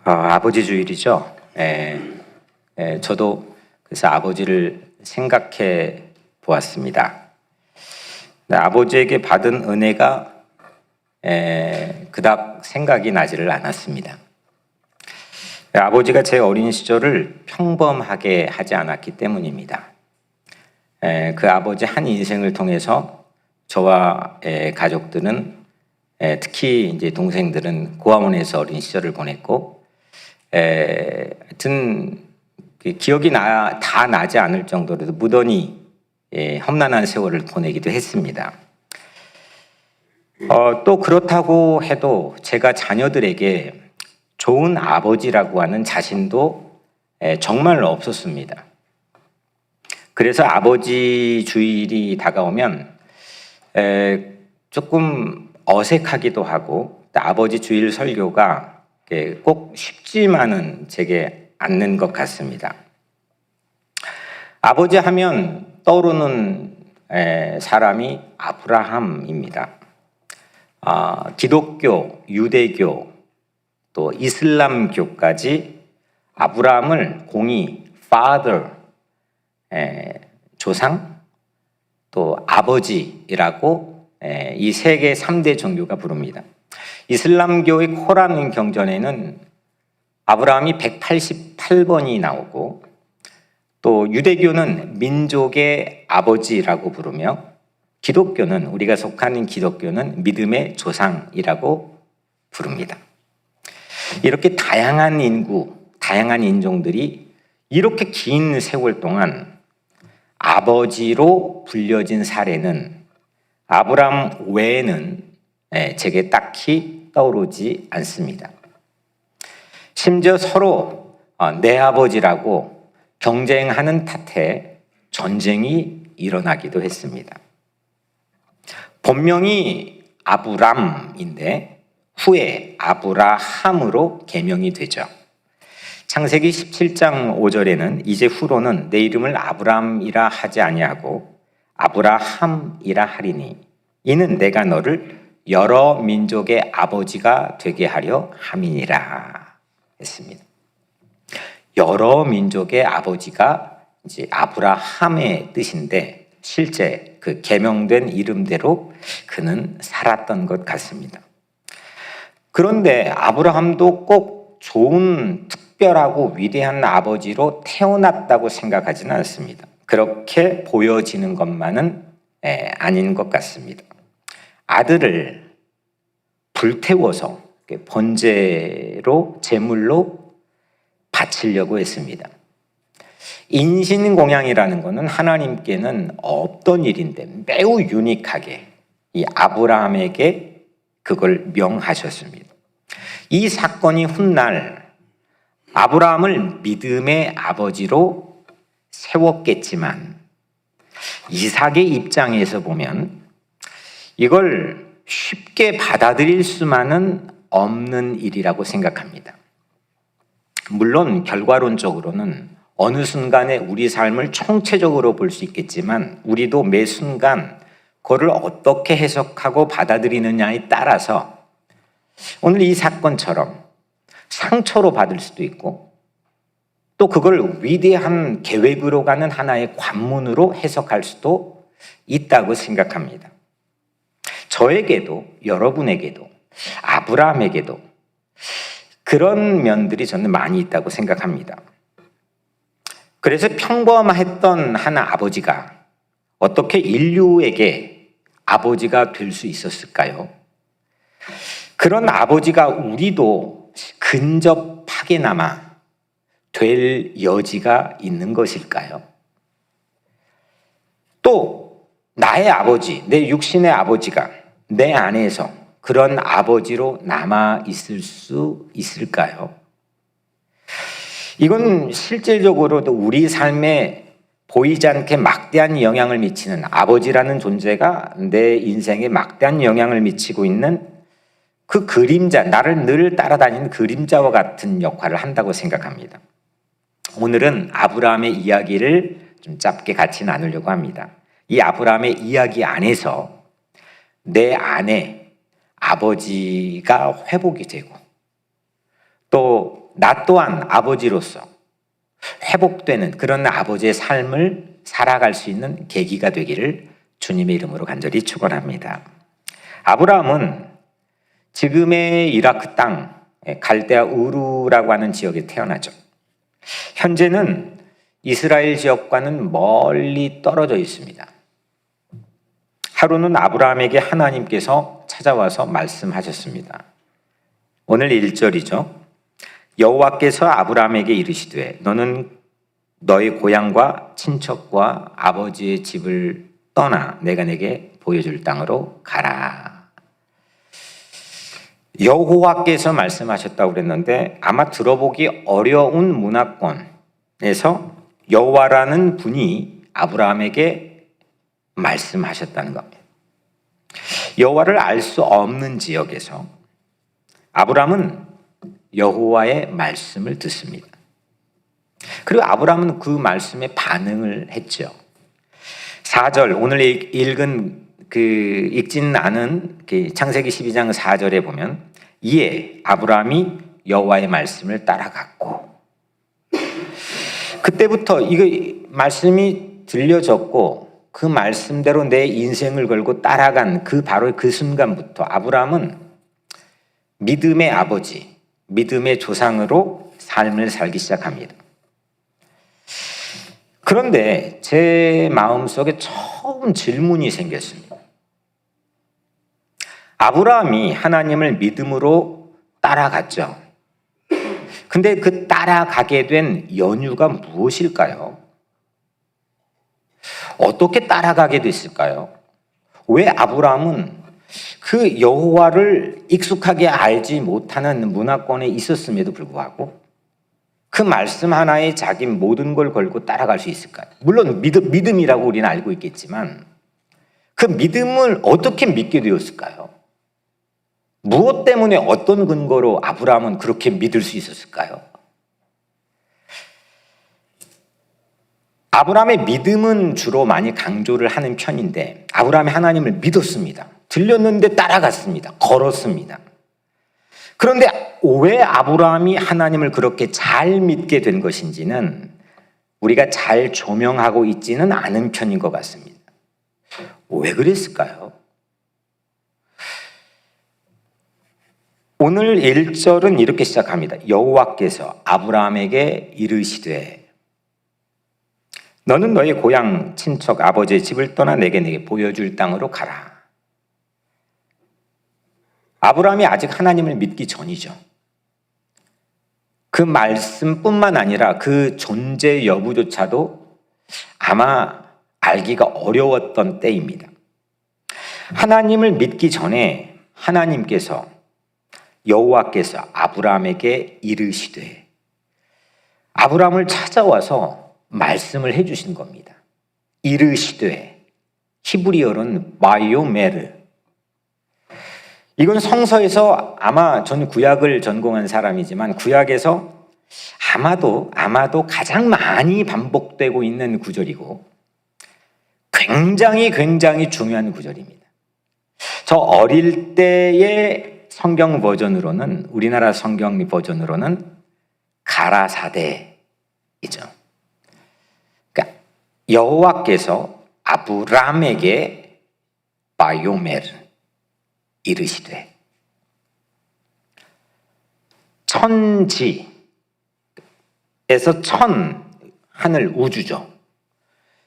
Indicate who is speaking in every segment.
Speaker 1: 아버지 주일이죠. 저도 그래서 아버지를 생각해 보았습니다. 아버지에게 받은 은혜가 그닥 생각이 나지를 않았습니다. 아버지가 제 어린 시절을 평범하게 하지 않았기 때문입니다. 그 아버지 한 인생을 통해서 저와 가족들은 특히 이제 동생들은 고아원에서 어린 시절을 보냈고, 하여튼 기억이 다 나지 않을 정도로 무던히 험난한 세월을 보내기도 했습니다. 또 그렇다고 해도 제가 자녀들에게 좋은 아버지라고 하는 자신도 정말로 없었습니다. 그래서 아버지 주일이 다가오면 조금 어색하기도 하고, 아버지 주일 설교가 꼭 쉽지만은 제게 않는 것 같습니다. 아버지 하면 떠오르는 사람이 아브라함입니다. 기독교, 유대교, 또 이슬람교까지 아브라함을 공히 father, 조상, 또 아버지라고 이 세계 3대 종교가 부릅니다. 이슬람교의 코란 경전에는 아브라함이 188번이 나오고, 또 유대교는 민족의 아버지라고 부르며, 기독교는, 우리가 속하는 기독교는 믿음의 조상이라고 부릅니다. 이렇게 다양한 인구, 다양한 인종들이 이렇게 긴 세월 동안 아버지로 불려진 사례는 아브라함 외에는 제게 딱히 떠오르지 않습니다. 심지어 서로 내 아버지라고 경쟁하는 탓에 전쟁이 일어나기도 했습니다. 본명이 아브람인데 후에 아브라함으로 개명이 되죠. 창세기 17장 5절에는 이제 후로는 내 이름을 아브람이라 하지 아니하고 아브라함이라 하리니 이는 내가 너를 여러 민족의 아버지가 되게 하려 함이니라 했습니다. 여러 민족의 아버지가 이제 아브라함의 뜻인데, 실제 그 개명된 이름대로 그는 살았던 것 같습니다. 그런데 아브라함도 꼭 좋은, 특별하고 위대한 아버지로 태어났다고 생각하지는 않습니다. 그렇게 보여지는 것만은 아닌 것 같습니다. 아들을 불태워서 번제로, 제물로 바치려고 했습니다. 인신공양이라는 것은 하나님께는 없던 일인데 매우 유니크하게 이 아브라함에게 그걸 명하셨습니다. 이 사건이 훗날 아브라함을 믿음의 아버지로 세웠겠지만, 이삭의 입장에서 보면 이걸 쉽게 받아들일 수만은 없는 일이라고 생각합니다. 물론 결과론적으로는 어느 순간에 우리 삶을 총체적으로 볼 수 있겠지만, 우리도 매 순간 그걸 어떻게 해석하고 받아들이느냐에 따라서 오늘 이 사건처럼 상처로 받을 수도 있고, 또 그걸 위대한 계획으로 가는 하나의 관문으로 해석할 수도 있다고 생각합니다. 저에게도, 여러분에게도, 아브라함에게도 그런 면들이 저는 많이 있다고 생각합니다. 그래서 평범했던 한 아버지가 어떻게 인류에게 아버지가 될 수 있었을까요? 그런 아버지가 우리도 근접하게나마 될 여지가 있는 것일까요? 또 나의 아버지, 내 육신의 아버지가 내 안에서 그런 아버지로 남아 있을 수 있을까요? 이건 실질적으로도 우리 삶에 보이지 않게 막대한 영향을 미치는, 아버지라는 존재가 내 인생에 막대한 영향을 미치고 있는 그 그림자, 나를 늘 따라다니는 그림자와 같은 역할을 한다고 생각합니다. 오늘은 아브라함의 이야기를 좀 짧게 같이 나누려고 합니다. 이 아브라함의 이야기 안에서 내 안에 아버지가 회복이 되고, 또 나 또한 아버지로서 회복되는 그런 아버지의 삶을 살아갈 수 있는 계기가 되기를 주님의 이름으로 간절히 축원합니다. 아브라함은 지금의 이라크 땅 갈대아 우르라고 하는 지역에 태어나죠. 현재는 이스라엘 지역과는 멀리 떨어져 있습니다. 하루는 아브라함에게 하나님께서 찾아와서 말씀하셨습니다. 오늘 1절이죠. 여호와께서 아브라함에게 이르시되 너는 너의 고향과 친척과 아버지의 집을 떠나 내가 내게 보여줄 땅으로 가라. 여호와께서 말씀하셨다고 그랬는데 아마 들어보기 어려운 문화권에서 여호와라는 분이 아브라함에게 말씀하셨다는 겁니다. 여호와를 알 수 없는 지역에서 아브라함은 여호와의 말씀을 듣습니다. 그리고 아브라함은 그 말씀에 반응을 했죠. 4절 오늘 읽지는 않은 창세기 12장 4절에 보면 이에 아브라함이 여호와의 말씀을 따라갔고, 그때부터 이거 말씀이 들려졌고 그 말씀대로 내 인생을 걸고 따라간 바로 그 순간부터 아브라함은 믿음의 아버지, 믿음의 조상으로 삶을 살기 시작합니다. 그런데 제 마음속에 처음 질문이 생겼습니다. 아브라함이 하나님을 믿음으로 따라갔죠. 근데 그 따라가게 된 연유가 무엇일까요? 어떻게 따라가게 됐을까요? 왜 아브라함은 그 여호와를 익숙하게 알지 못하는 문화권에 있었음에도 불구하고 그 말씀 하나에 자기 모든 걸 걸고 따라갈 수 있을까요? 물론 믿음이라고 우리는 알고 있겠지만 그 믿음을 어떻게 믿게 되었을까요? 무엇 때문에 어떤 근거로 아브라함은 그렇게 믿을 수 있었을까요? 아브라함의 믿음은 주로 많이 강조를 하는 편인데 아브라함이 하나님을 믿었습니다. 들렸는데 따라갔습니다. 걸었습니다. 그런데 왜 아브라함이 하나님을 그렇게 잘 믿게 된 것인지는 우리가 잘 조명하고 있지는 않은 편인 것 같습니다. 왜 그랬을까요? 오늘 1절은 이렇게 시작합니다. 여호와께서 아브라함에게 이르시되 너는 너의 고향 친척 아버지의 집을 떠나 내게 보여줄 땅으로 가라. 아브라함이 아직 하나님을 믿기 전이죠. 그 말씀뿐만 아니라 그 존재 여부조차도 아마 알기가 어려웠던 때입니다. 하나님을 믿기 전에 하나님께서 여호와께서 아브라함에게 이르시되 아브라함을 찾아와서 말씀을 해주신 겁니다. 이르시되 히브리어로는 바이오메르. 이건 성서에서 아마 저는 구약을 전공한 사람이지만 구약에서 아마도 가장 많이 반복되고 있는 구절이고 굉장히 중요한 구절입니다. 저 어릴 때의 성경 버전으로는 우리나라 성경 버전으로는 가라사대이죠. 그러니까 여호와께서 아브라함에게 바이오메르 이르시되 천지에서 하늘 우주죠.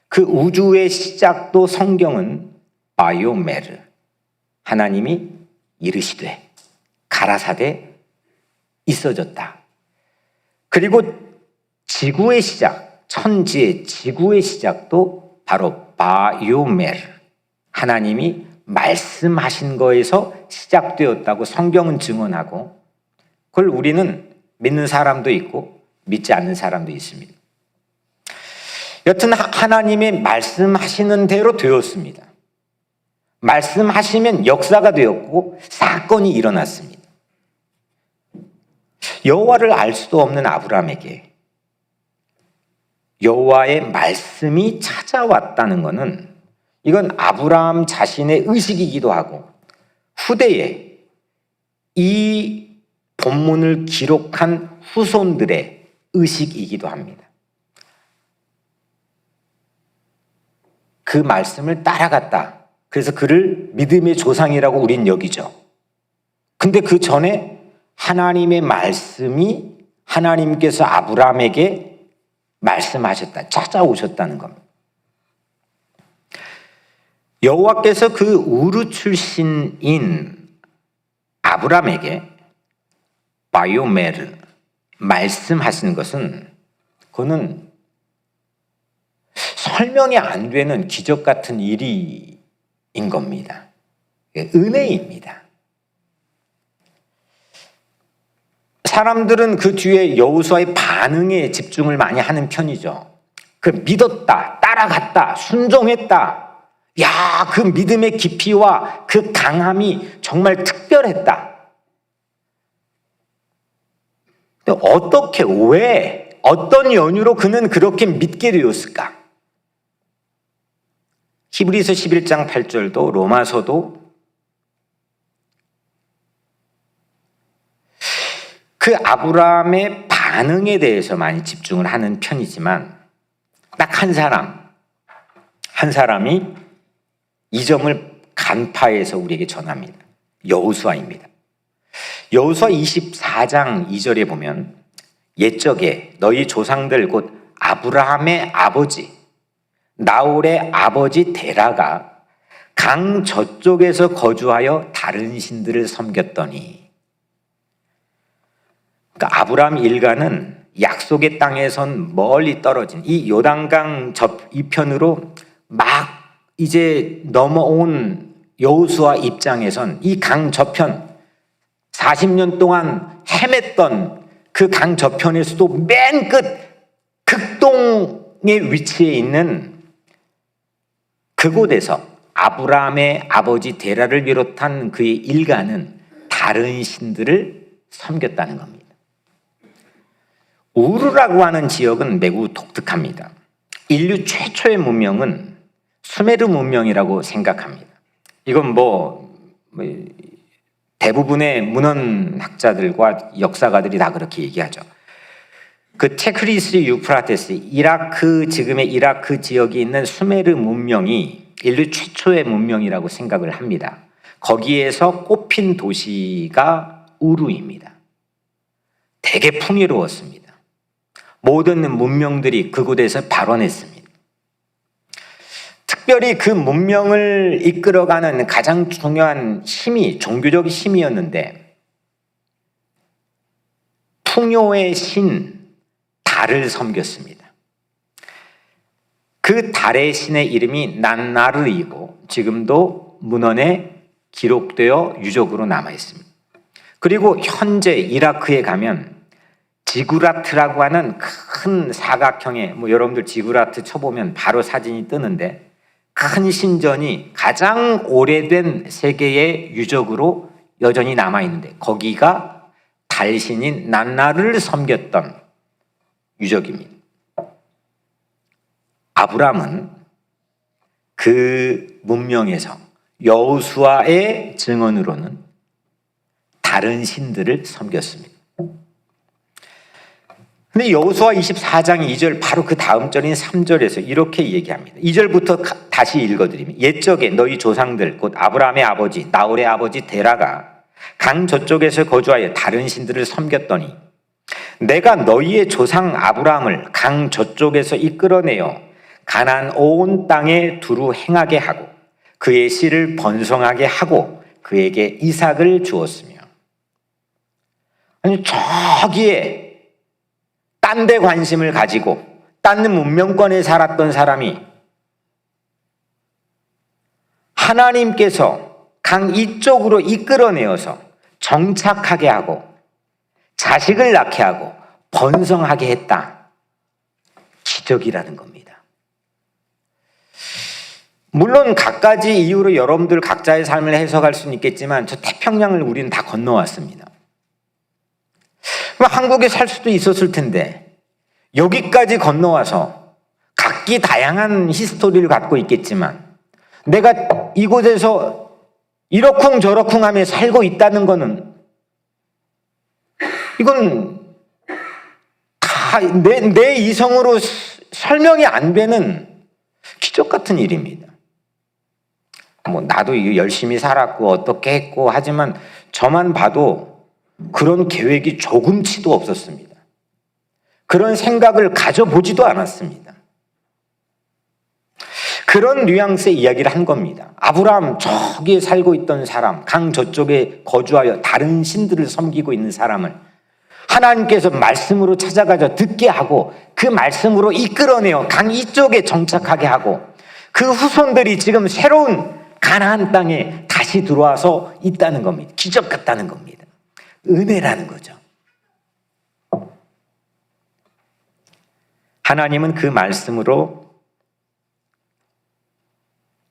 Speaker 1: 그 우주의 시작도 성경은 바이오메르 하나님이 이르시되 가라사대 있어졌다. 그리고 지구의 시작, 천지의 지구의 시작도 바로 바이오메르 하나님이 말씀하신 거에서 시작되었다고 성경은 증언하고 그걸 우리는 믿는 사람도 있고 믿지 않는 사람도 있습니다. 여튼 하나님의 말씀하시는 대로 되었습니다. 말씀하시면 역사가 되었고 사건이 일어났습니다. 여호와를 알 수도 없는 아브라함에게 여호와의 말씀이 찾아왔다는 것은 이건 아브라함 자신의 의식이기도 하고 후대에 이 본문을 기록한 후손들의 의식이기도 합니다. 그 말씀을 따라갔다. 그래서 그를 믿음의 조상이라고 우린 여기죠. 근데 그 전에 하나님의 말씀이 하나님께서 아브라함에게 말씀하셨다. 찾아오셨다는 겁니다. 여호와께서 그 우르 출신인 아브라함에게 바이오메르 말씀하신 것은 그거는 설명이 안 되는 기적 같은 일인 겁니다. 은혜입니다. 사람들은 그 뒤에 여호수아의 반응에 집중을 많이 하는 편이죠. 그 믿었다, 따라갔다, 순종했다. 야, 그 믿음의 깊이와 그 강함이 정말 특별했다. 근데 어떻게, 왜, 어떤 연유로 그는 그렇게 믿게 되었을까? 히브리서 11장 8절도 로마서도 그 아브라함의 반응에 대해서 많이 집중을 하는 편이지만 딱 한 사람이 이 점을 간파해서 우리에게 전합니다. 여호수아입니다. 여호수아 24장 2절에 보면 옛적에 너희 조상들 곧 아브라함의 아버지 나홀의 아버지 데라가 강 저쪽에서 거주하여 다른 신들을 섬겼더니, 그러니까 아브라함 일가는 약속의 땅에선 멀리 떨어진 이 요단강 이편으로 막 이제 넘어온 여호수아 입장에선 이 강 저편 40년 동안 헤맸던 그 강 저편에서도 맨 끝 극동의 위치에 있는 그곳에서 아브라함의 아버지 데라를 비롯한 그의 일가는 다른 신들을 섬겼다는 겁니다. 우르라고 하는 지역은 매우 독특합니다. 인류 최초의 문명은 수메르 문명이라고 생각합니다. 이건 대부분의 문헌학자들과 역사가들이 다 그렇게 얘기하죠. 그 티그리스 유프라테스, 지금의 이라크 지역이 있는 수메르 문명이 인류 최초의 문명이라고 생각을 합니다. 거기에서 꼽힌 도시가 우루입니다. 되게 풍요로웠습니다. 모든 문명들이 그곳에서 발원했습니다. 특별히 그 문명을 이끌어가는 가장 중요한 힘이 종교적 힘이었는데, 풍요의 신 달을 섬겼습니다. 그 달의 신의 이름이 난나르이고 지금도 문헌에 기록되어 유적으로 남아 있습니다. 그리고 현재 이라크에 가면 지구라트라고 하는 큰 사각형의, 여러분들 지구라트 쳐보면 바로 사진이 뜨는데, 큰 신전이 가장 오래된 세계의 유적으로 여전히 남아 있는데 거기가 달신인 난나를 섬겼던 유적입니다. 아브라함은 그 문명에서 여호수아의 증언으로는 다른 신들을 섬겼습니다. 근데 여호수아 24장 2절 바로 그 다음 절인 3절에서 이렇게 얘기합니다. 2절부터 다시 읽어드리면, 옛적에 너희 조상들 곧 아브라함의 아버지 나홀의 아버지 데라가 강 저쪽에서 거주하여 다른 신들을 섬겼더니 내가 너희의 조상 아브라함을 강 저쪽에서 이끌어내어 가나안 온 땅에 두루 행하게 하고 그의 씨를 번성하게 하고 그에게 이삭을 주었으며. 아니, 저기에 딴 데 관심을 가지고 딴 문명권에 살았던 사람이 하나님께서 강 이쪽으로 이끌어내어서 정착하게 하고 자식을 낳게 하고 번성하게 했다. 기적이라는 겁니다. 물론 갖가지 이유로 여러분들 각자의 삶을 해석할 수는 있겠지만 저 태평양을 우리는 다 건너왔습니다. 한국에 살 수도 있었을 텐데 여기까지 건너와서 각기 다양한 히스토리를 갖고 있겠지만 내가 이곳에서 이러쿵저러쿵 하며 살고 있다는 것은 이건 다 내 이성으로 설명이 안 되는 기적 같은 일입니다. 뭐 나도 이거 열심히 살았고 어떻게 했고 하지만 저만 봐도 그런 계획이 조금치도 없었습니다. 그런 생각을 가져보지도 않았습니다. 그런 뉘앙스의 이야기를 한 겁니다. 아브라함 저기에 살고 있던 사람, 강 저쪽에 거주하여 다른 신들을 섬기고 있는 사람을 하나님께서 말씀으로 찾아가서 듣게 하고 그 말씀으로 이끌어내어 강 이쪽에 정착하게 하고 그 후손들이 지금 새로운 가나안 땅에 다시 들어와서 있다는 겁니다. 기적 같다는 겁니다. 은혜라는 거죠. 하나님은 그 말씀으로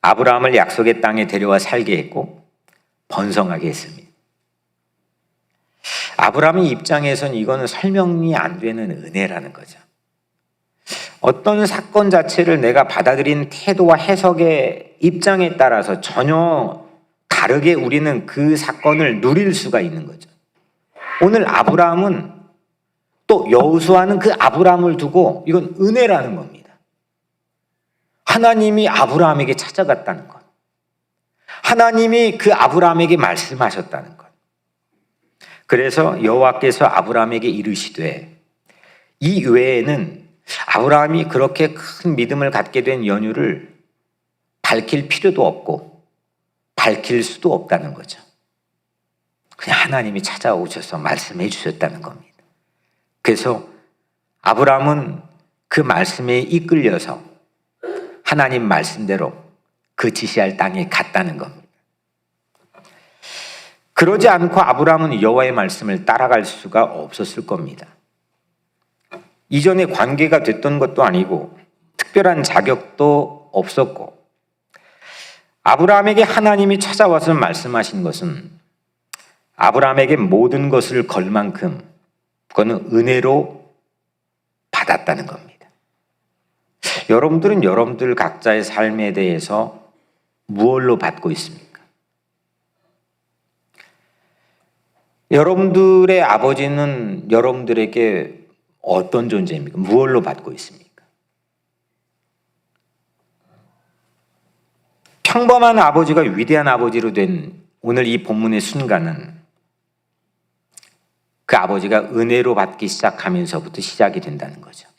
Speaker 1: 아브라함을 약속의 땅에 데려와 살게 했고 번성하게 했습니다. 아브라함의 입장에서는 이거는 설명이 안 되는 은혜라는 거죠. 어떤 사건 자체를 내가 받아들인 태도와 해석의 입장에 따라서 전혀 다르게 우리는 그 사건을 누릴 수가 있는 거죠. 오늘 아브라함은 또 여호수아는 그 아브라함을 두고 이건 은혜라는 겁니다. 하나님이 아브라함에게 찾아갔다는 것. 하나님이 그 아브라함에게 말씀하셨다는 것. 그래서 여호와께서 아브라함에게 이르시되 이 외에는 아브라함이 그렇게 큰 믿음을 갖게 된 연유를 밝힐 필요도 없고 밝힐 수도 없다는 거죠. 그냥 하나님이 찾아오셔서 말씀해 주셨다는 겁니다. 그래서 아브라함은 그 말씀에 이끌려서 하나님 말씀대로 그 지시할 땅에 갔다는 겁니다. 그러지 않고 아브라함은 여호와의 말씀을 따라갈 수가 없었을 겁니다. 이전에 관계가 됐던 것도 아니고 특별한 자격도 없었고 아브라함에게 하나님이 찾아와서 말씀하신 것은 아브라함에게 모든 것을 걸 만큼 그거는 은혜로 받았다는 겁니다. 여러분들은 여러분들 각자의 삶에 대해서 무엇로 받고 있습니까? 여러분들의 아버지는 여러분들에게 어떤 존재입니까? 무엇로 받고 있습니까? 평범한 아버지가 위대한 아버지로 된 오늘 이 본문의 순간은 그 아버지가 은혜로 받기 시작하면서부터 시작이 된다는 거죠.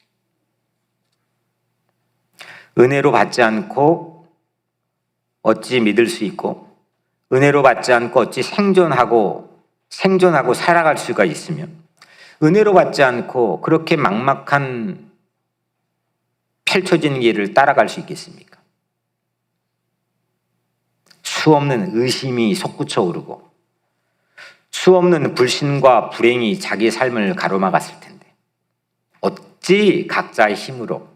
Speaker 1: 은혜로 받지 않고 어찌 믿을 수 있고 은혜로 받지 않고 어찌 생존하고 살아갈 수가 있으며 은혜로 받지 않고 그렇게 막막한 펼쳐진 길을 따라갈 수 있겠습니까? 수없는 의심이 솟구쳐 오르고 수없는 불신과 불행이 자기의 삶을 가로막았을 텐데 어찌 각자의 힘으로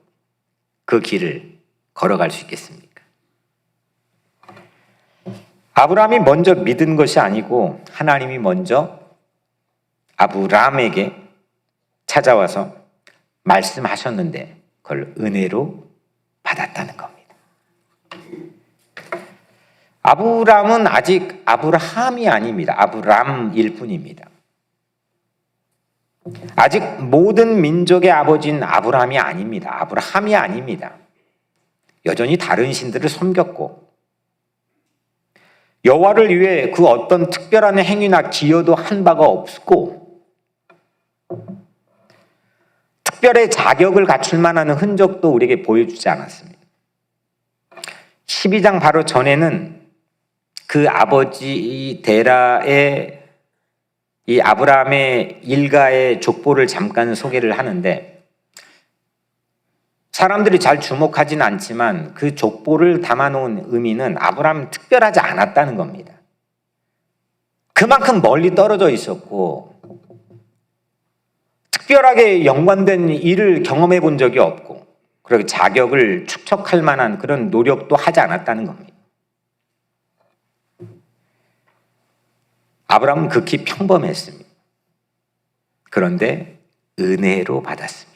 Speaker 1: 그 길을 걸어갈 수 있겠습니까? 아브라함이 먼저 믿은 것이 아니고 하나님이 먼저 아브라함에게 찾아와서 말씀하셨는데 그걸 은혜로 받았다는 겁니다. 아브라함은 아직 아브라함이 아닙니다. 아브람일 뿐입니다. 아직 모든 민족의 아버지인 아브라함이 아닙니다. 아브라함이 아닙니다. 여전히 다른 신들을 섬겼고 여호와를 위해 그 어떤 특별한 행위나 기여도 한 바가 없고 특별의 자격을 갖출 만한 흔적도 우리에게 보여주지 않았습니다. 12장 바로 전에는 그 아버지 데라의 이 아브라함의 일가의 족보를 잠깐 소개를 하는데 사람들이 잘 주목하지는 않지만 그 족보를 담아놓은 의미는 아브라함은 특별하지 않았다는 겁니다. 그만큼 멀리 떨어져 있었고 특별하게 연관된 일을 경험해 본 적이 없고 그리고 자격을 축적할 만한 그런 노력도 하지 않았다는 겁니다. 아브라함은 극히 평범했습니다. 그런데 은혜로 받았습니다.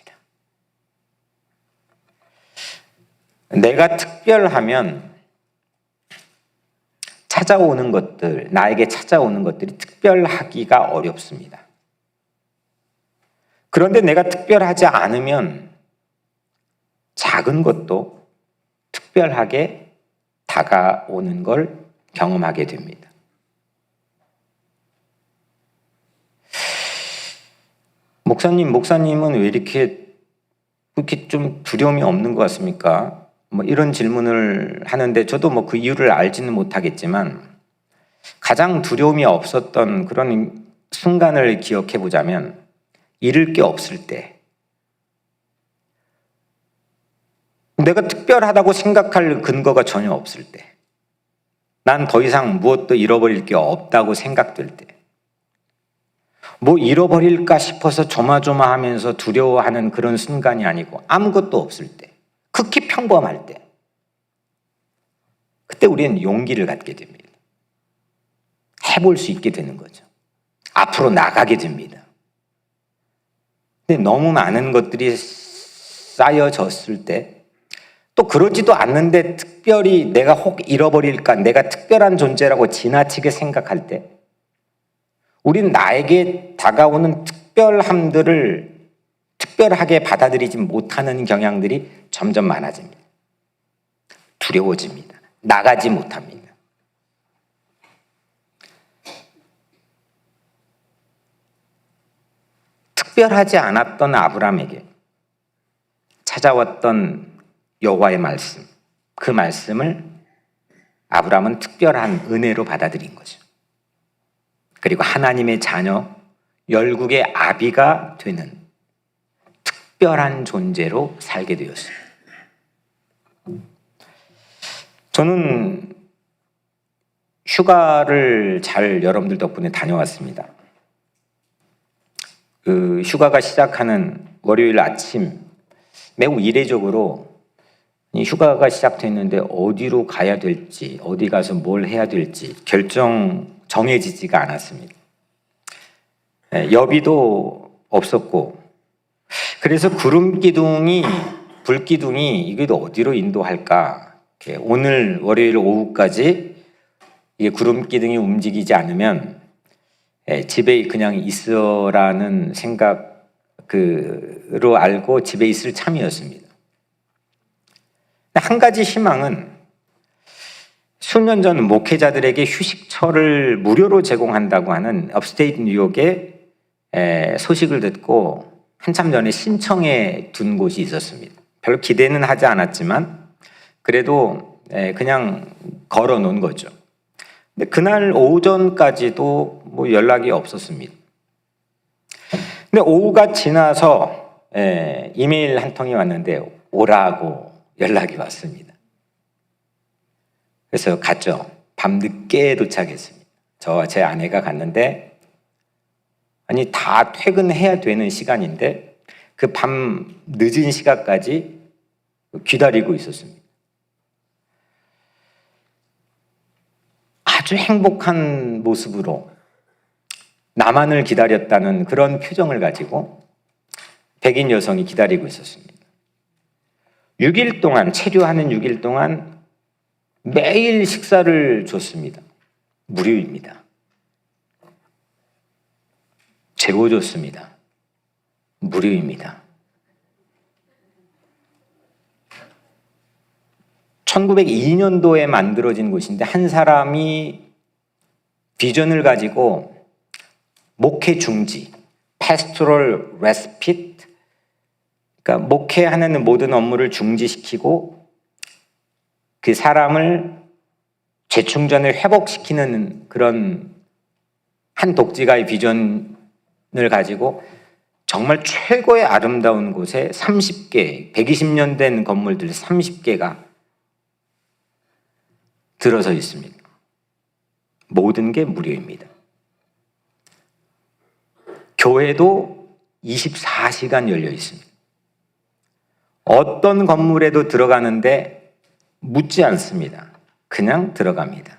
Speaker 1: 내가 특별하면 찾아오는 것들, 나에게 찾아오는 것들이 특별하기가 어렵습니다. 그런데 내가 특별하지 않으면 작은 것도 특별하게 다가오는 걸 경험하게 됩니다. 목사님은 왜 이렇게 좀 두려움이 없는 것 같습니까? 뭐 이런 질문을 하는데 저도 뭐 그 이유를 알지는 못하겠지만 가장 두려움이 없었던 그런 순간을 기억해 보자면 잃을 게 없을 때, 내가 특별하다고 생각할 근거가 전혀 없을 때, 난 더 이상 무엇도 잃어버릴 게 없다고 생각될 때, 뭐 잃어버릴까 싶어서 조마조마하면서 두려워하는 그런 순간이 아니고 아무것도 없을 때, 극히 평범할 때, 그때 우리는 용기를 갖게 됩니다. 해볼 수 있게 되는 거죠. 앞으로 나가게 됩니다. 근데 너무 많은 것들이 쌓여졌을 때, 또 그러지도 않는데 특별히 내가 혹 잃어버릴까, 내가 특별한 존재라고 지나치게 생각할 때, 우린 나에게 다가오는 특별함들을 특별하게 받아들이지 못하는 경향들이 점점 많아집니다. 두려워집니다. 나가지 못합니다. 특별하지 않았던 아브라함에게 찾아왔던 여호와의 말씀, 그 말씀을 아브라함은 특별한 은혜로 받아들인 거죠. 그리고 하나님의 자녀, 열국의 아비가 되는 특별한 존재로 살게 되었습니다. 저는 휴가를 잘 여러분들 덕분에 다녀왔습니다. 그 휴가가 시작하는 월요일 아침, 매우 이례적으로 이 휴가가 시작됐는데 어디로 가야 될지, 어디 가서 뭘 해야 될지 정해지지가 않았습니다. 여비도 없었고, 그래서 구름기둥이, 불기둥이 이게 어디로 인도할까? 오늘 월요일 오후까지 이게 구름기둥이 움직이지 않으면 집에 그냥 있어라는 생각으로 알고 집에 있을 참이었습니다. 한 가지 희망은 수년 전 목회자들에게 휴식처를 무료로 제공한다고 하는 업스테이트 뉴욕의 소식을 듣고 한참 전에 신청해 둔 곳이 있었습니다. 별로 기대는 하지 않았지만 그래도 그냥 걸어 놓은 거죠. 근데 그날 오전까지도 뭐 연락이 없었습니다. 근데 오후가 지나서 이메일 한 통이 왔는데 오라고 연락이 왔습니다. 그래서 갔죠. 밤늦게 도착했습니다. 저와 제 아내가 갔는데, 아니 다 퇴근해야 되는 시간인데 그 밤 늦은 시간까지 기다리고 있었습니다. 아주 행복한 모습으로 나만을 기다렸다는 그런 표정을 가지고 백인 여성이 기다리고 있었습니다. 6일 동안, 체류하는 6일 동안 매일 식사를 줬습니다. 무료입니다. 재워줬습니다. 무료입니다. 1902년도에 만들어진 곳인데 한 사람이 비전을 가지고 목회 중지, pastoral respite, 그러니까 목회하는 모든 업무를 중지시키고 그 사람을 재충전을 회복시키는 그런 한 독지가의 비전을 가지고 정말 최고의 아름다운 곳에 30개, 120년 된 건물들 30개가 들어서 있습니다. 모든 게 무료입니다. 교회도 24시간 열려 있습니다. 어떤 건물에도 들어가는데 묻지 않습니다. 그냥 들어갑니다.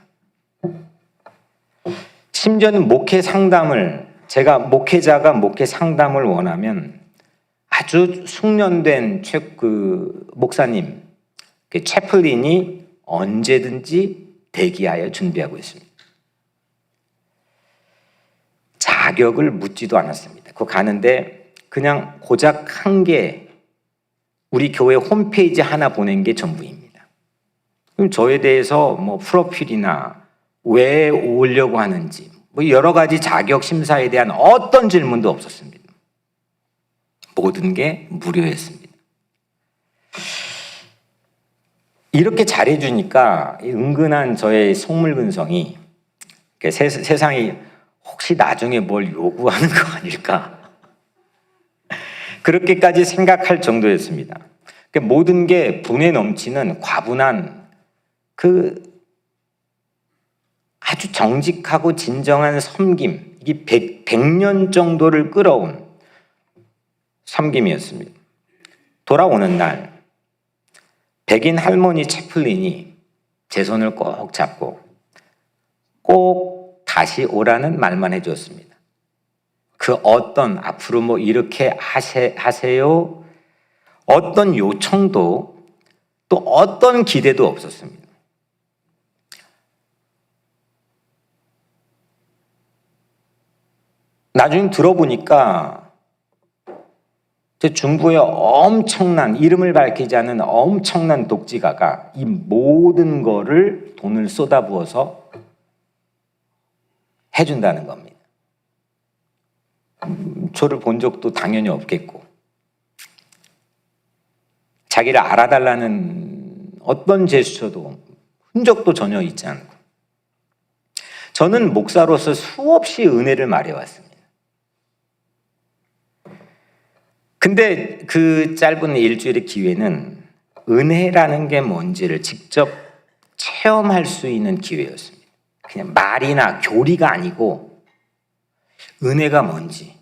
Speaker 1: 심지어는 목회 상담을, 제가 목회자가 목회 상담을 원하면 아주 숙련된 목사님, 채플린이 언제든지 대기하여 준비하고 있습니다. 자격을 묻지도 않았습니다. 그 가는데 그냥 고작 한 개 우리 교회 홈페이지 하나 보낸 게 전부입니다. 그럼 저에 대해서 뭐 프로필이나 왜 오려고 하는지 뭐 여러 가지 자격 심사에 대한 어떤 질문도 없었습니다. 모든 게 무료였습니다. 이렇게 잘해주니까 은근한 저의 속물근성이 세상이 혹시 나중에 뭘 요구하는 거 아닐까 그렇게까지 생각할 정도였습니다. 모든 게 분에 넘치는 과분한 그 아주 정직하고 진정한 섬김, 이게 100년 정도를 끌어온 섬김이었습니다. 돌아오는 날 백인 할머니 채플린이 제 손을 꼭 잡고 꼭 다시 오라는 말만 해주었습니다. 그 어떤 앞으로 뭐 이렇게 하세요 어떤 요청도 또 어떤 기대도 없었습니다. 나중에 들어보니까 중부의 엄청난 이름을 밝히지 않은 엄청난 독지가가 이 모든 거를 돈을 쏟아부어서 해준다는 겁니다. 저를 본 적도 당연히 없겠고 자기를 알아달라는 어떤 제스처도 흔적도 전혀 있지 않고 저는 목사로서 수없이 은혜를 말해왔습니다. 근데 그 짧은 일주일의 기회는 은혜라는 게 뭔지를 직접 체험할 수 있는 기회였습니다. 그냥 말이나 교리가 아니고 은혜가 뭔지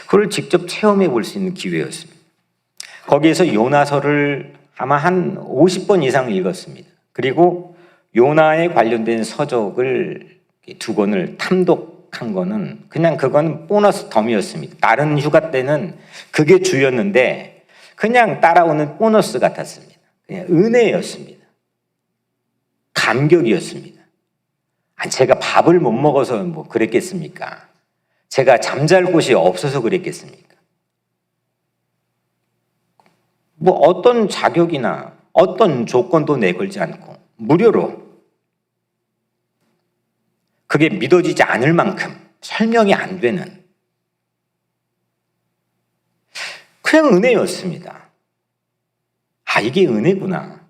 Speaker 1: 그걸 직접 체험해 볼 수 있는 기회였습니다. 거기에서 요나서를 아마 한 50번 이상 읽었습니다. 그리고 요나에 관련된 서적을 2권을 탐독한 거는 그냥 그건 보너스 덤이었습니다. 다른 휴가 때는 그게 주였는데 그냥 따라오는 보너스 같았습니다. 그냥 은혜였습니다. 감격이었습니다. 제가 밥을 못 먹어서 뭐 그랬겠습니까? 제가 잠잘 곳이 없어서 그랬겠습니까? 뭐 어떤 자격이나 어떤 조건도 내걸지 않고 무료로 그게 믿어지지 않을 만큼 설명이 안 되는 그냥 은혜였습니다. 이게 은혜구나.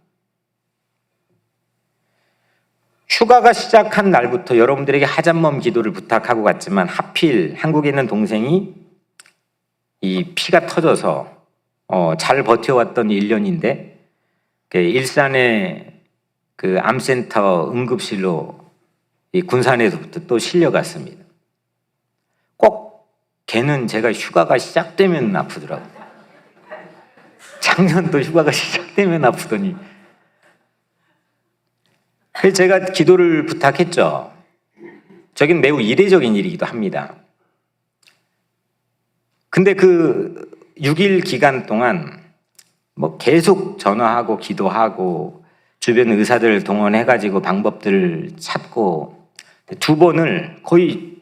Speaker 1: 휴가가 시작한 날부터 여러분들에게 하잔멈 기도를 부탁하고 갔지만 하필 한국에 있는 동생이 이 피가 터져서 잘 버텨왔던 1년인데 일산의 그 암센터 응급실로 이 군산에서부터 또 실려갔습니다. 꼭 걔는 제가 휴가가 시작되면 아프더라고요. 작년도 휴가가 시작되면 아프더니 그래서 제가 기도를 부탁했죠. 저긴 매우 이례적인 일이기도 합니다. 근데 그 6일 기간 동안 뭐 계속 전화하고 기도하고 주변 의사들 동원해가지고 방법들을 찾고 2번을 거의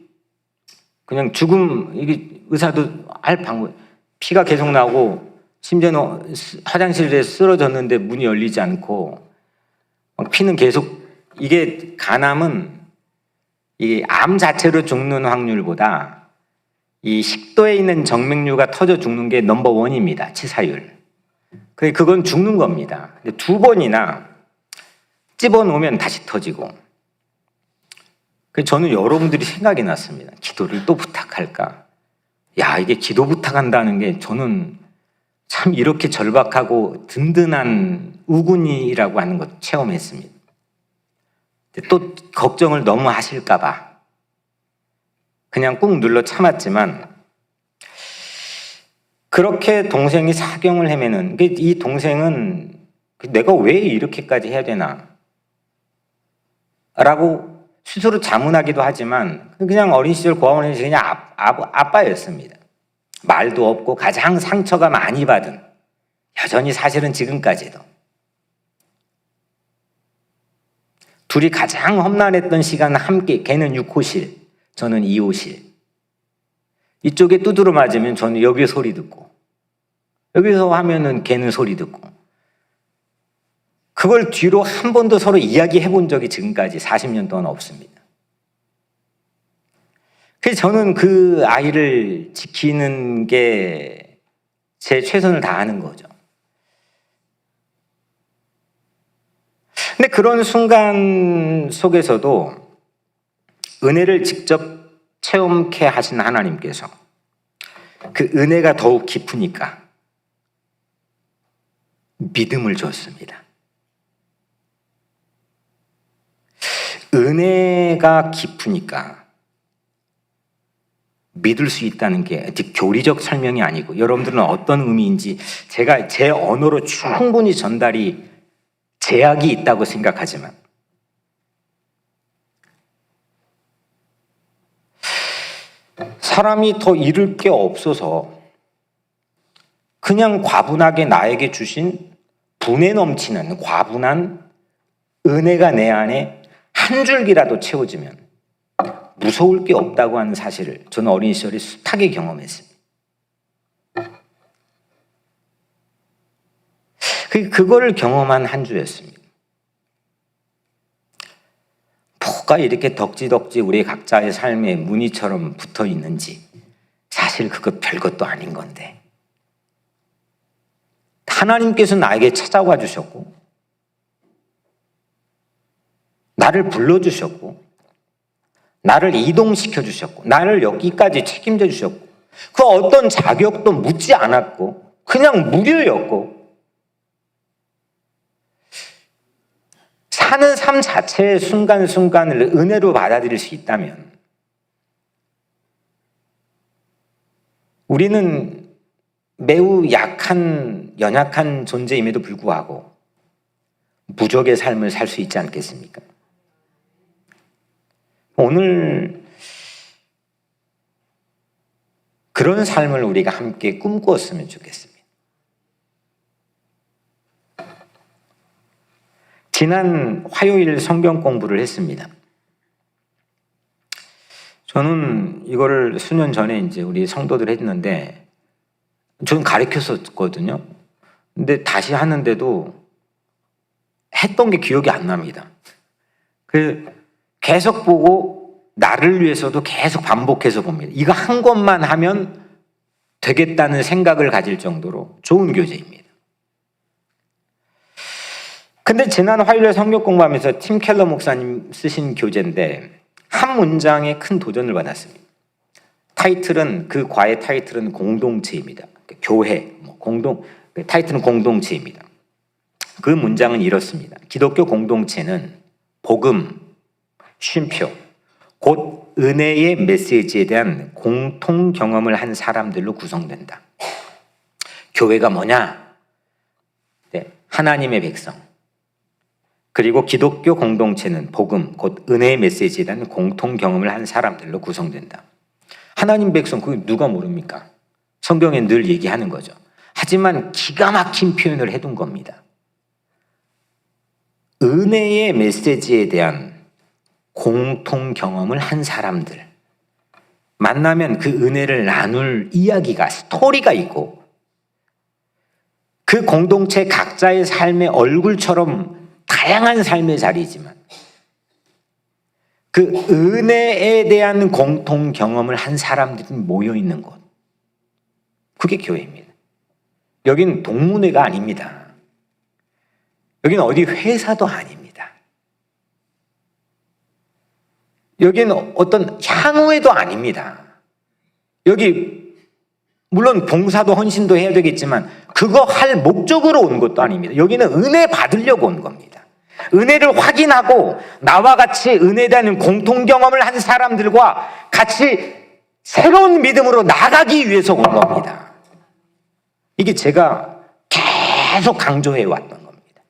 Speaker 1: 그냥 죽음, 이게 의사도 할 방법, 피가 계속 나오고 심지어는 화장실에 쓰러졌는데 문이 열리지 않고 피는 계속, 이게 간암은 이 암 자체로 죽는 확률보다 이 식도에 있는 정맥류가 터져 죽는 게 넘버 원입니다. 치사율. 그건 죽는 겁니다. 근데 2번이나 찝어놓으면 다시 터지고. 저는 여러분들이 생각이 났습니다. 기도를 또 부탁할까? 이게 기도 부탁한다는 게 저는 참 이렇게 절박하고 든든한 우군이라고 하는 것 체험했습니다. 또 걱정을 너무 하실까 봐 그냥 꾹 눌러 참았지만 그렇게 동생이 사경을 헤매는, 이 동생은 내가 왜 이렇게까지 해야 되나 라고 스스로 자문하기도 하지만 그냥 어린 시절 고아원에서 그냥 아빠였습니다. 말도 없고 가장 상처가 많이 받은, 여전히 사실은 지금까지도 둘이 가장 험난했던 시간 함께, 걔는 6호실, 저는 2호실. 이쪽에 두드려 맞으면 저는 여기 소리 듣고, 여기서 하면은 걔는 소리 듣고, 그걸 뒤로 한 번도 서로 이야기해 본 적이 지금까지 40년 동안 없습니다. 그래서 저는 그 아이를 지키는 게 제 최선을 다하는 거죠. 근데 그런 순간 속에서도 은혜를 직접 체험케 하신 하나님께서 그 은혜가 더욱 깊으니까 믿음을 줬습니다. 은혜가 깊으니까 믿을 수 있다는 게 교리적 설명이 아니고, 여러분들은 어떤 의미인지 제가 제 언어로 충분히 전달이 제약이 있다고 생각하지만, 사람이 더 잃을 게 없어서 그냥 과분하게 나에게 주신 분에 넘치는 과분한 은혜가 내 안에 한 줄기라도 채워지면 무서울 게 없다고 하는 사실을 저는 어린 시절에 숱하게 경험했습니다. 그거를 경험한 한 주였습니다. 뭐가 이렇게 덕지덕지 우리 각자의 삶에 무늬처럼 붙어 있는지, 사실 그거 별것도 아닌 건데 하나님께서 나에게 찾아와 주셨고, 나를 불러주셨고, 나를 이동시켜 주셨고, 나를 여기까지 책임져 주셨고, 그 어떤 자격도 묻지 않았고 그냥 무료였고, 사는 삶 자체의 순간순간을 은혜로 받아들일 수 있다면 우리는 매우 연약한 존재임에도 불구하고 무적의 삶을 살 수 있지 않겠습니까? 오늘 그런 삶을 우리가 함께 꿈꾸었으면 좋겠습니다. 지난 화요일 성경 공부를 했습니다. 저는 이거를 수년 전에 이제 우리 성도들 했는데, 저는 가르쳤었거든요. 근데 다시 하는데도 했던 게 기억이 안 납니다. 계속 보고 나를 위해서도 계속 반복해서 봅니다. 이거 한 것만 하면 되겠다는 생각을 가질 정도로 좋은 교재입니다. 근데 지난 화요일에 성경 공부하면서 팀 켈러 목사님 쓰신 교재인데 한 문장에 큰 도전을 받았습니다. 그 과의 타이틀은 공동체입니다. 교회, 타이틀은 공동체입니다. 그 문장은 이렇습니다. 기독교 공동체는 복음, 쉼표, 곧 은혜의 메시지에 대한 공통 경험을 한 사람들로 구성된다. 교회가 뭐냐? 네, 하나님의 백성. 그리고 기독교 공동체는 복음, 곧 은혜의 메시지에 대한 공통 경험을 한 사람들로 구성된다. 하나님 백성, 그거 누가 모릅니까? 성경에 늘 얘기하는 거죠. 하지만 기가 막힌 표현을 해둔 겁니다. 은혜의 메시지에 대한 공통 경험을 한 사람들. 만나면 그 은혜를 나눌 이야기가, 스토리가 있고, 그 공동체 각자의 삶의 얼굴처럼 다양한 삶의 자리지만 그 은혜에 대한 공통 경험을 한 사람들이 모여 있는 곳, 그게 교회입니다. 여긴 동문회가 아닙니다. 여긴 어디 회사도 아닙니다. 여긴 어떤 향후회도 아닙니다. 여기 물론 봉사도 헌신도 해야 되겠지만 그거 할 목적으로 온 것도 아닙니다. 여기는 은혜 받으려고 온 겁니다. 은혜를 확인하고 나와 같이 은혜에 대한 공통 경험을 한 사람들과 같이 새로운 믿음으로 나가기 위해서 온 겁니다. 이게 제가 계속 강조해 왔던 겁니다.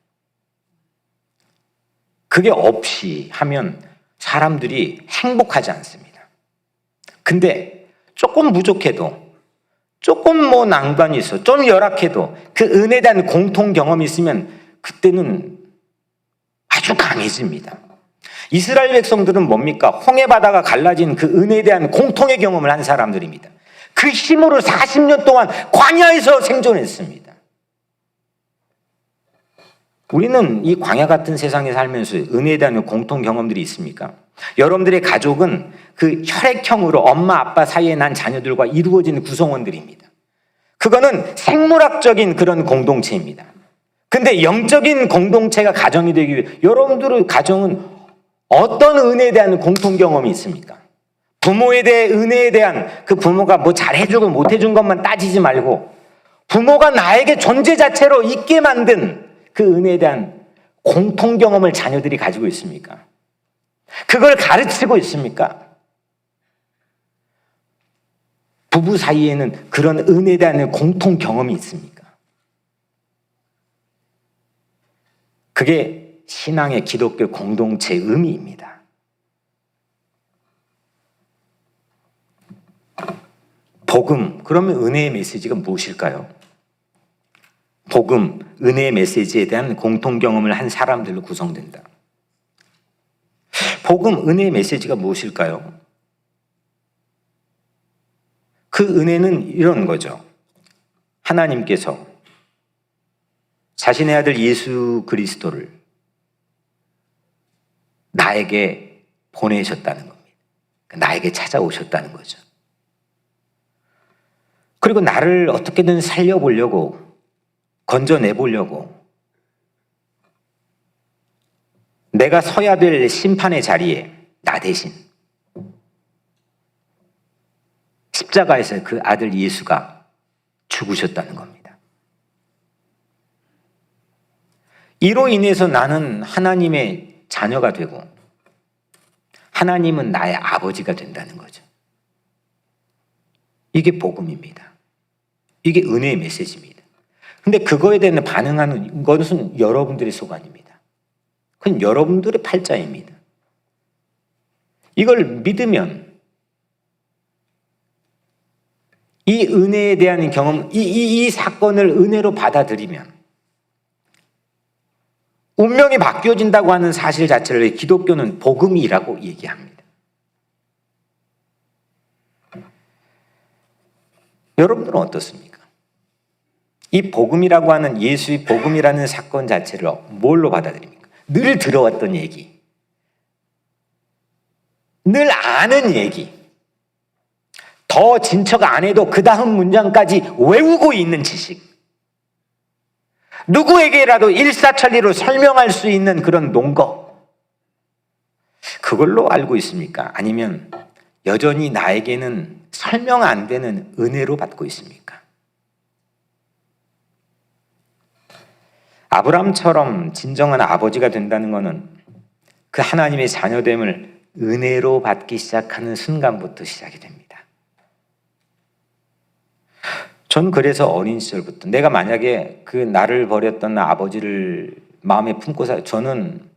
Speaker 1: 그게 없이 하면 사람들이 행복하지 않습니다. 근데 조금 부족해도, 조금 난관이 있어, 좀 열악해도 그 은혜에 대한 공통 경험이 있으면 그때는 아주 강해집니다. 이스라엘 백성들은 뭡니까? 홍해 바다가 갈라진 그 은혜에 대한 공통의 경험을 한 사람들입니다. 그 힘으로 40년 동안 광야에서 생존했습니다. 우리는 이 광야 같은 세상에 살면서 은혜에 대한 공통 경험들이 있습니까? 여러분들의 가족은 그 혈액형으로 엄마 아빠 사이에 난 자녀들과 이루어진 구성원들입니다. 그거는 생물학적인 그런 공동체입니다. 근데 영적인 공동체가 가정이 되기 위해 여러분들의 가정은 어떤 은혜에 대한 공통 경험이 있습니까? 부모에 대해 은혜에 대한 그 부모가 뭐 잘해주고 못해준 것만 따지지 말고 부모가 나에게 존재 자체로 있게 만든 그 은혜에 대한 공통 경험을 자녀들이 가지고 있습니까? 그걸 가르치고 있습니까? 부부 사이에는 그런 은혜에 대한 공통 경험이 있습니까? 그게 신앙의 기독교 공동체의 의미입니다. 복음, 그러면 은혜의 메시지가 무엇일까요? 복음, 은혜의 메시지에 대한 공통 경험을 한 사람들로 구성된다. 복음, 은혜의 메시지가 무엇일까요? 그 은혜는 이런 거죠. 하나님께서 자신의 아들 예수 그리스도를 나에게 보내셨다는 겁니다. 나에게 찾아오셨다는 거죠. 그리고 나를 어떻게든 살려보려고, 건져내보려고, 내가 서야 될 심판의 자리에 나 대신 십자가에서 그 아들 예수가 죽으셨다는 겁니다. 이로 인해서 나는 하나님의 자녀가 되고 하나님은 나의 아버지가 된다는 거죠. 이게 복음입니다. 이게 은혜의 메시지입니다. 근데 그거에 대한 반응하는 것은 여러분들의 소관입니다. 그건 여러분들의 팔자입니다. 이걸 믿으면 이 은혜에 대한 경험, 이 사건을 은혜로 받아들이면 운명이 바뀌어진다고 하는 사실 자체를 기독교는 복음이라고 얘기합니다. 여러분들은 어떻습니까? 이 복음이라고 하는 예수의 복음이라는 사건 자체를 뭘로 받아들입니까? 늘 들어왔던 얘기, 늘 아는 얘기, 더 진척 안 해도 그 다음 문장까지 외우고 있는 지식, 누구에게라도 일사천리로 설명할 수 있는 그런 논거, 그걸로 알고 있습니까? 아니면 여전히 나에게는 설명 안 되는 은혜로 받고 있습니까? 아브라함처럼 진정한 아버지가 된다는 것은 그 하나님의 자녀됨을 은혜로 받기 시작하는 순간부터 시작이 됩니다. 전 그래서 어린 시절부터 내가 만약에 그 나를 버렸던 아버지를 마음에 품고 저는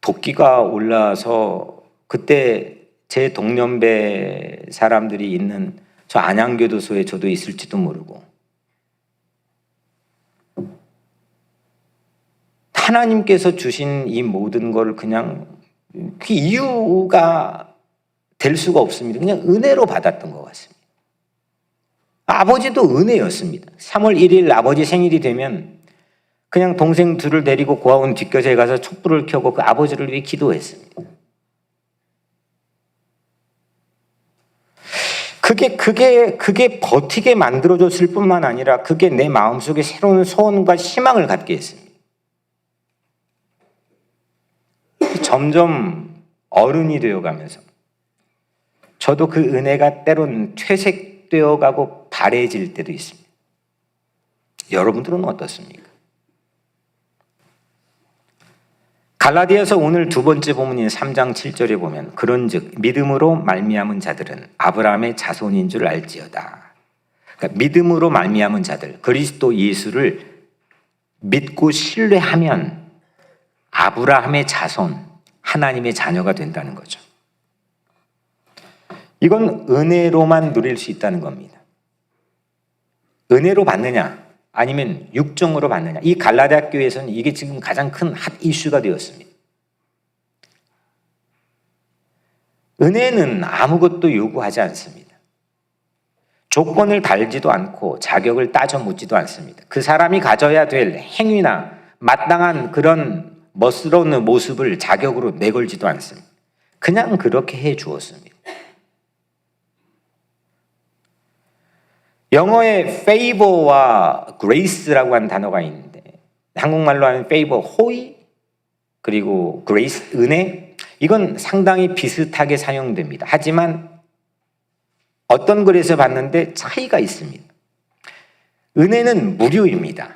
Speaker 1: 도끼가 올라서 그때 제 동년배 사람들이 있는 저 안양교도소에 저도 있을지도 모르고 하나님께서 주신 이 모든 걸 그냥 그 이유가 될 수가 없습니다. 그냥 은혜로 받았던 것 같습니다. 아버지도 은혜였습니다. 3월 1일 아버지 생일이 되면 그냥 동생 둘을 데리고 고아원 뒷교재에 가서 촛불을 켜고 그 아버지를 위해 기도했습니다. 그게 버티게 만들어줬을 뿐만 아니라 그게 내 마음속에 새로운 소원과 희망을 갖게 했습니다. 점점 어른이 되어가면서 저도 그 은혜가 때론 퇴색되어가고 바래질 때도 있습니다. 여러분들은 어떻습니까? 갈라디아서 오늘 두 번째 본문인 3장 7절에 보면 그런즉 믿음으로 말미암은 자들은 아브라함의 자손인 줄 알지어다. 그러니까 믿음으로 말미암은 자들, 그리스도 예수를 믿고 신뢰하면 아브라함의 자손, 하나님의 자녀가 된다는 거죠. 이건 은혜로만 누릴 수 있다는 겁니다. 은혜로 받느냐 아니면 육정으로 받느냐, 이 갈라디아 교회에서는 이게 지금 가장 큰 핫 이슈가 되었습니다. 은혜는 아무것도 요구하지 않습니다. 조건을 달지도 않고 자격을 따져 묻지도 않습니다. 그 사람이 가져야 될 행위나 마땅한 그런 멋스러운 모습을 자격으로 내걸지도 않습니다. 그냥 그렇게 해 주었습니다. 영어에 favor와 grace라고 하는 단어가 있는데 한국말로 하면 favor, 호의, 그리고 grace, 은혜, 이건 상당히 비슷하게 사용됩니다. 하지만 어떤 글에서 봤는데 차이가 있습니다. 은혜는 무료입니다.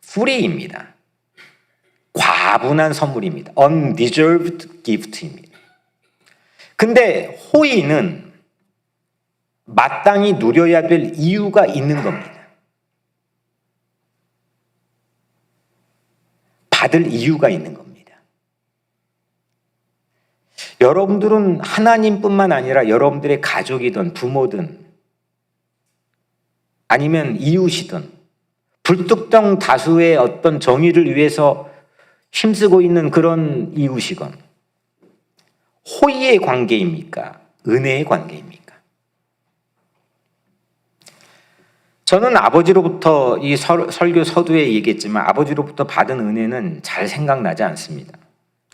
Speaker 1: free입니다. 과분한 선물입니다. undeserved gift입니다. 근데 호의는 마땅히 누려야 될 이유가 있는 겁니다. 받을 이유가 있는 겁니다. 여러분들은 하나님뿐만 아니라 여러분들의 가족이든 부모든 아니면 이웃이든 불특정 다수의 어떤 정의를 위해서 힘쓰고 있는 그런 이웃이건 호의의 관계입니까? 은혜의 관계입니까? 저는 아버지로부터 이 설교 서두에 얘기했지만 아버지로부터 받은 은혜는 잘 생각나지 않습니다.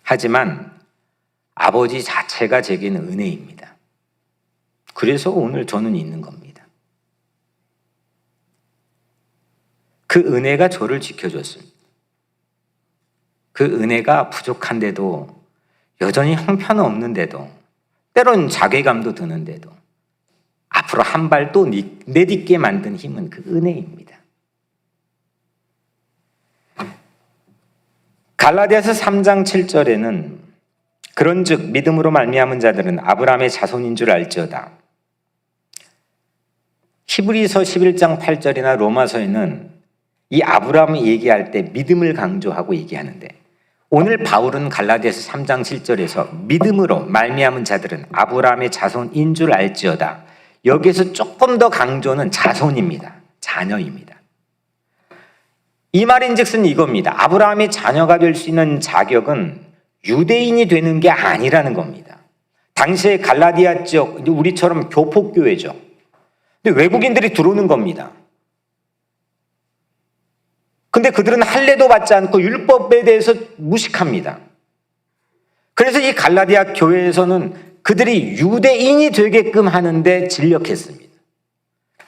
Speaker 1: 하지만 아버지 자체가 제게는 은혜입니다. 그래서 오늘 저는 있는 겁니다. 그 은혜가 저를 지켜줬습니다. 그 은혜가 부족한데도 여전히 형편없는데도 때론 자괴감도 드는데도 앞으로 한 발 또 내딛게 만든 힘은 그 은혜입니다. 갈라디아서 3장 7절에는 그런즉 믿음으로 말미암은 자들은 아브라함의 자손인 줄 알지어다. 히브리서 11장 8절이나 로마서에는 이 아브라함을 얘기할 때 믿음을 강조하고 얘기하는데 오늘 바울은 갈라디아서 3장 7절에서 믿음으로 말미암은 자들은 아브라함의 자손인 줄 알지어다. 여기에서 조금 더 강조는 자손입니다. 자녀입니다. 이 말인즉슨 이겁니다. 아브라함의 자녀가 될 수 있는 자격은 유대인이 되는 게 아니라는 겁니다. 당시에 갈라디아 지역, 우리처럼 교폭교회죠. 근데 외국인들이 들어오는 겁니다. 근데 그들은 할례도 받지 않고 율법에 대해서 무식합니다. 그래서 이 갈라디아 교회에서는 그들이 유대인이 되게끔 하는데 진력했습니다.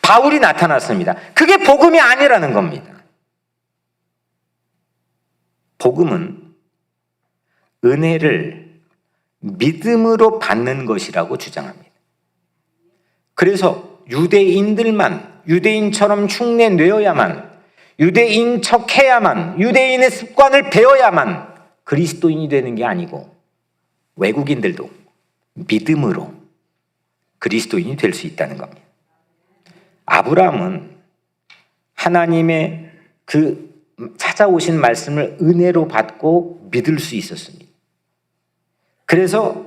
Speaker 1: 바울이 나타났습니다. 그게 복음이 아니라는 겁니다. 복음은 은혜를 믿음으로 받는 것이라고 주장합니다. 그래서 유대인들만 유대인처럼 흉내 내어야만, 유대인 척해야만, 유대인의 습관을 배워야만 그리스도인이 되는 게 아니고 외국인들도 믿음으로 그리스도인이 될 수 있다는 겁니다. 아브라함은 하나님의 그 찾아오신 말씀을 은혜로 받고 믿을 수 있었습니다. 그래서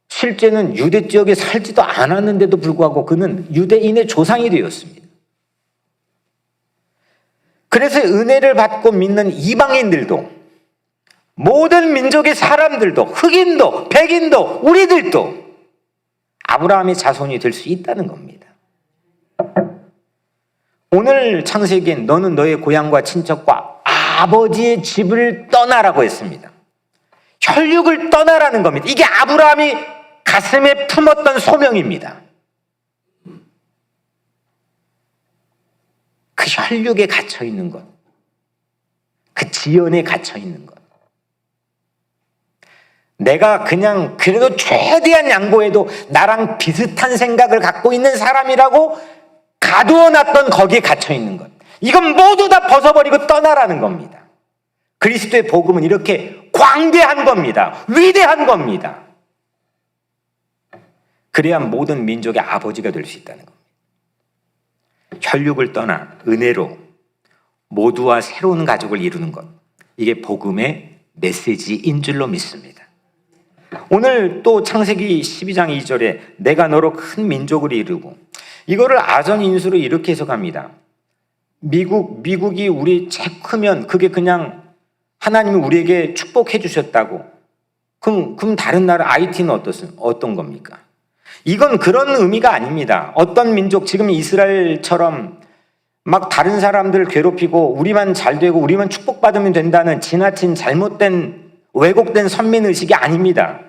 Speaker 1: 실제는 유대 지역에 살지도 않았는데도 불구하고 그는 유대인의 조상이 되었습니다. 그래서 은혜를 받고 믿는 이방인들도 모든 민족의 사람들도 흑인도 백인도 우리들도 아브라함의 자손이 될 수 있다는 겁니다. 오늘 창세기엔 너는 너의 고향과 친척과 아버지의 집을 떠나라고 했습니다. 혈육을 떠나라는 겁니다. 이게 아브라함이 가슴에 품었던 소명입니다. 그 혈육에 갇혀 있는 것, 그 지연에 갇혀 있는 것. 내가 그냥 그래도 최대한 양보해도 나랑 비슷한 생각을 갖고 있는 사람이라고 가두어놨던 거기에 갇혀 있는 것. 이건 모두 다 벗어버리고 떠나라는 겁니다. 그리스도의 복음은 이렇게 광대한 겁니다. 위대한 겁니다. 그래야 모든 민족의 아버지가 될 수 있다는 겁니다. 혈육을 떠나 은혜로 모두와 새로운 가족을 이루는 것. 이게 복음의 메시지인 줄로 믿습니다. 오늘 또 창세기 12장 2절에 내가 너로 큰 민족을 이루고, 이거를 아전인수로 이렇게 해석합니다. 미국이 우리 제 크면 그게 그냥 하나님이 우리에게 축복해 주셨다고. 그럼 다른 나라 IT는 어떤 겁니까? 이건 그런 의미가 아닙니다. 어떤 민족, 지금 이스라엘처럼 막 다른 사람들 괴롭히고 우리만 잘 되고 우리만 축복받으면 된다는 지나친 잘못된 왜곡된 선민의식이 아닙니다.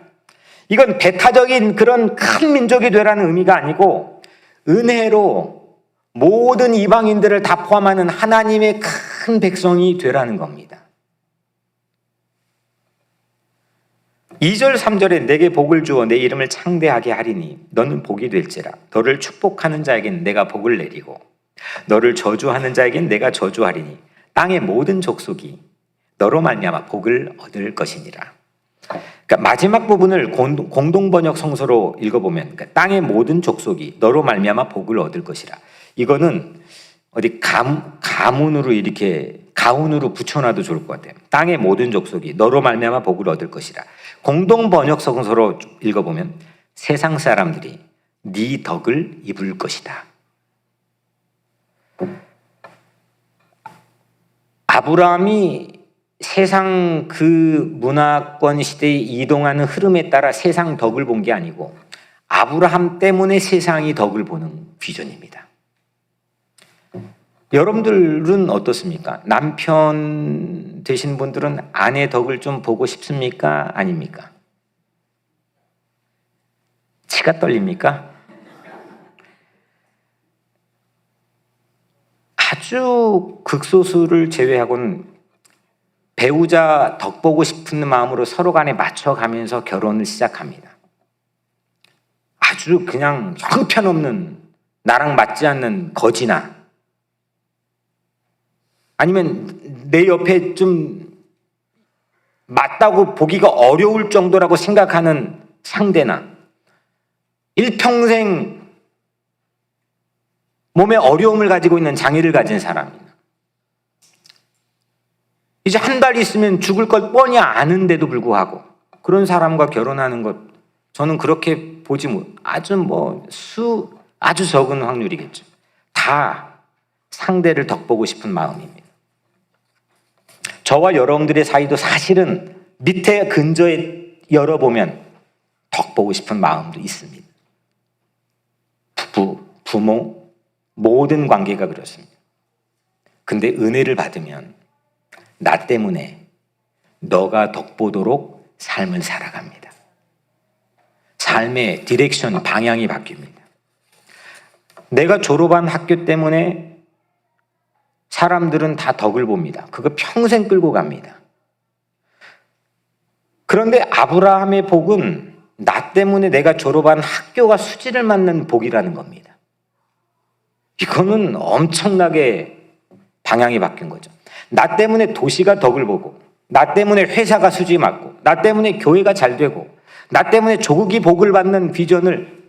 Speaker 1: 이건 배타적인 그런 큰 민족이 되라는 의미가 아니고 은혜로 모든 이방인들을 다 포함하는 하나님의 큰 백성이 되라는 겁니다. 2절 3절에 내게 복을 주어 내 이름을 창대하게 하리니 너는 복이 될지라. 너를 축복하는 자에겐 내가 복을 내리고 너를 저주하는 자에겐 내가 저주하리니 땅의 모든 족속이 너로 말미암아 복을 얻을 것이니라. 그러니까 마지막 부분을 공동번역 성서로 읽어보면 그러니까 땅의 모든 족속이 너로 말미암아 복을 얻을 것이라. 이거는 어디 가문으로 이렇게 가운으로 붙여놔도 좋을 것 같아요. 땅의 모든 족속이 너로 말미암아 복을 얻을 것이라. 공동번역 성서로 읽어보면 세상 사람들이 네 덕을 입을 것이다. 아브라함이 세상 그 문화권 시대에 이동하는 흐름에 따라 세상 덕을 본 게 아니고 아브라함 때문에 세상이 덕을 보는 비전입니다. 여러분들은 어떻습니까? 남편 되신 분들은 아내 덕을 좀 보고 싶습니까? 아닙니까? 치가 떨립니까? 아주 극소수를 제외하고는 배우자 덕 보고 싶은 마음으로 서로 간에 맞춰가면서 결혼을 시작합니다. 아주 그냥 형편없는 나랑 맞지 않는 거지나 아니면 내 옆에 좀 맞다고 보기가 어려울 정도라고 생각하는 상대나 일평생 몸에 어려움을 가지고 있는 장애를 가진 사람이나 이제 한 달 있으면 죽을 걸 뻔히 아는데도 불구하고 그런 사람과 결혼하는 것 저는 그렇게 보지 아주 적은 확률이겠죠. 다 상대를 덕보고 싶은 마음입니다. 저와 여러분들의 사이도 사실은 밑에 근저에 열어보면 덕보고 싶은 마음도 있습니다. 부부, 부모, 모든 관계가 그렇습니다. 근데 은혜를 받으면 나 때문에 너가 덕보도록 삶을 살아갑니다. 삶의 디렉션, 방향이 바뀝니다. 내가 졸업한 학교 때문에 사람들은 다 덕을 봅니다. 그거 평생 끌고 갑니다. 그런데 아브라함의 복은 나 때문에 내가 졸업한 학교가 수지를 맞는 복이라는 겁니다. 이거는 엄청나게 방향이 바뀐 거죠. 나 때문에 도시가 덕을 보고 나 때문에 회사가 수지 맞고 나 때문에 교회가 잘 되고 나 때문에 조국이 복을 받는 비전을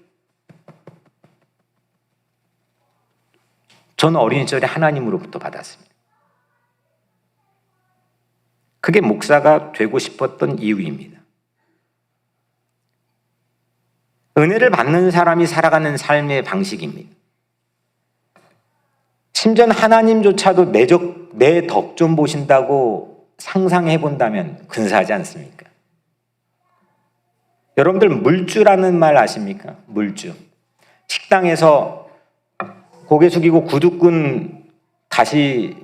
Speaker 1: 저는 어린 시절에 하나님으로부터 받았습니다. 그게 목사가 되고 싶었던 이유입니다. 은혜를 받는 사람이 살아가는 삶의 방식입니다. 심지어 하나님조차도 내 덕 좀 보신다고 상상해 본다면 근사하지 않습니까? 여러분들 물주라는 말 아십니까? 물주. 식당에서 고개 숙이고 구두꾼 다시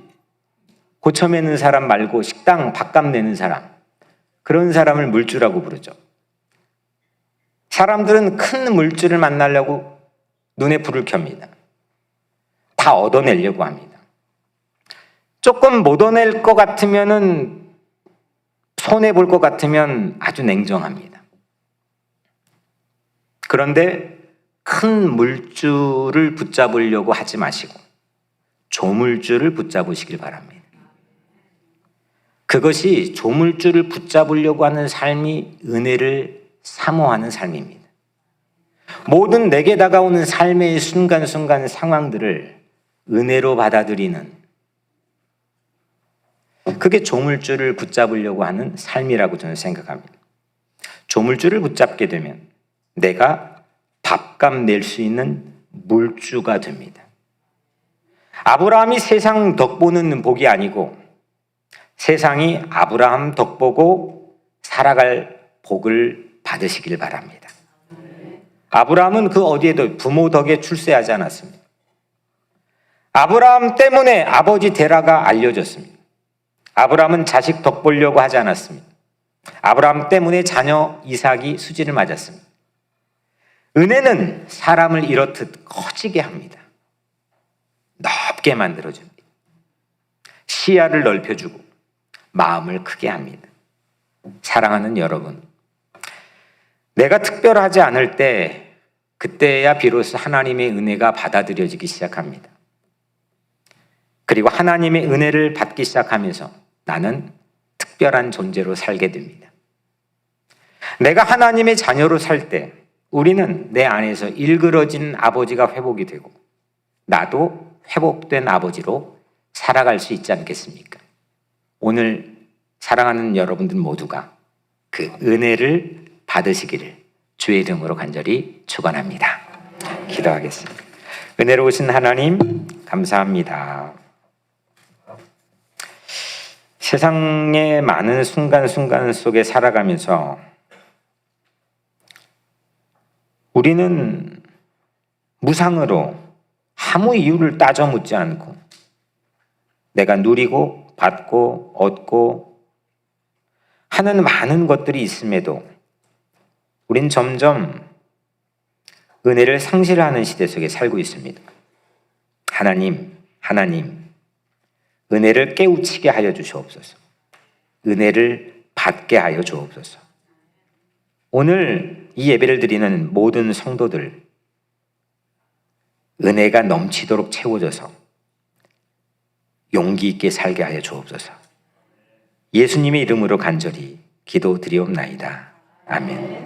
Speaker 1: 고쳐매는 사람 말고 식당 밥값 내는 사람, 그런 사람을 물주라고 부르죠. 사람들은 큰 물주를 만나려고 눈에 불을 켭니다. 다 얻어내려고 합니다. 조금 못 얻어낼 것 같으면은 손해볼 것 같으면 아주 냉정합니다. 그런데 큰 물줄을 붙잡으려고 하지 마시고 조물줄을 붙잡으시길 바랍니다. 그것이 조물줄을 붙잡으려고 하는 삶이 은혜를 사모하는 삶입니다. 모든 내게 다가오는 삶의 순간순간 상황들을 은혜로 받아들이는 그게 조물줄을 붙잡으려고 하는 삶이라고 저는 생각합니다. 조물줄을 붙잡게 되면 내가 밥값 낼 수 있는 물주가 됩니다. 아브라함이 세상 덕 보는 복이 아니고 세상이 아브라함 덕 보고 살아갈 복을 받으시길 바랍니다. 아브라함은 그 어디에도 부모 덕에 출세하지 않았습니다. 아브라함 때문에 아버지 데라가 알려졌습니다. 아브라함은 자식 덕 보려고 하지 않았습니다. 아브라함 때문에 자녀 이삭이 수지를 맞았습니다. 은혜는 사람을 이렇듯 커지게 합니다. 넓게 만들어줍니다. 시야를 넓혀주고 마음을 크게 합니다. 사랑하는 여러분, 내가 특별하지 않을 때 그때야 비로소 하나님의 은혜가 받아들여지기 시작합니다. 그리고 하나님의 은혜를 받기 시작하면서 나는 특별한 존재로 살게 됩니다. 내가 하나님의 자녀로 살 때 우리는 내 안에서 일그러진 아버지가 회복이 되고 나도 회복된 아버지로 살아갈 수 있지 않겠습니까? 오늘 사랑하는 여러분들 모두가 그 은혜를 받으시기를 주의 이름으로 간절히 축원합니다. 기도하겠습니다. 은혜로우신 하나님 감사합니다. 세상의 많은 순간순간 속에 살아가면서 우리는 무상으로 아무 이유를 따져 묻지 않고 내가 누리고 받고 얻고 하는 많은 것들이 있음에도 우린 점점 은혜를 상실하는 시대 속에 살고 있습니다. 하나님, 은혜를 깨우치게 하여 주시옵소서. 은혜를 받게 하여 주옵소서. 오늘 이 예배를 드리는 모든 성도들, 은혜가 넘치도록 채워져서 용기 있게 살게 하여 주옵소서. 예수님의 이름으로 간절히 기도드리옵나이다. 아멘.